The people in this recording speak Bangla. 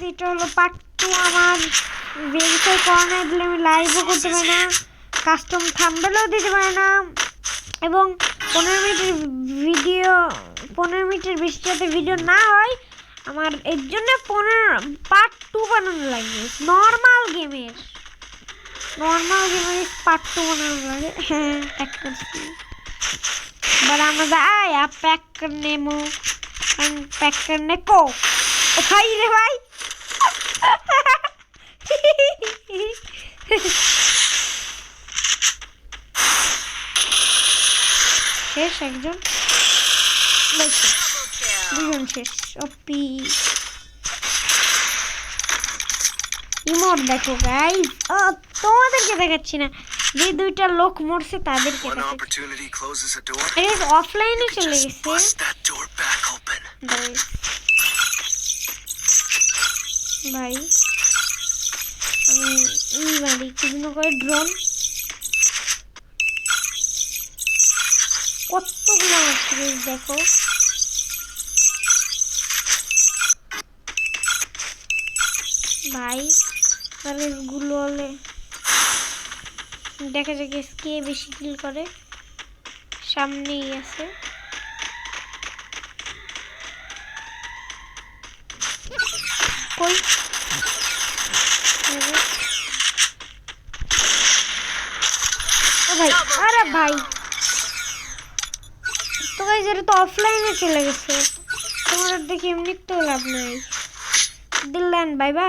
এটা হলো পার্ট 2 আমার ভেরিফাই করা না দিলে আমি লাইভও করতে পারি না কাস্টম থাম্বনেলও দিতে পারি না এবং 15 মিনিটের বেশি যাতে ভিডিও না হয় আমার এর জন্য পার্ট 2 বানানো লাগবে নর্মাল গেমের পার্ট 2 বানানো লাগে হ্যাঁ প্যাক করছি बड़ा मजा आया पैक करने में पैक करने को ओ भाई रे भाई শেষ একজন দুজন শেষ ওপি ইমোট দেখো গাইস তোমাদেরকে দেখাচ্ছি না যে দুইটা লোক মরছে তাদেরকে দেখাচ্ছি অফলাইনে চলে গেছে ভাই আমি বাড়ি কিছু করে ড্রোন কতগুলো মারছে দেখো ভাই তাহলে গুলো হলে দেখা যাক কে বেশি কিল করে সামনেই আছে কই ও ভাই আরে ভাই তো গাইস এটা তো অফলাইনে চলে গেছে তোমাদের দেখে এমনি তো লাভ নাই দিলেন বাই বাই।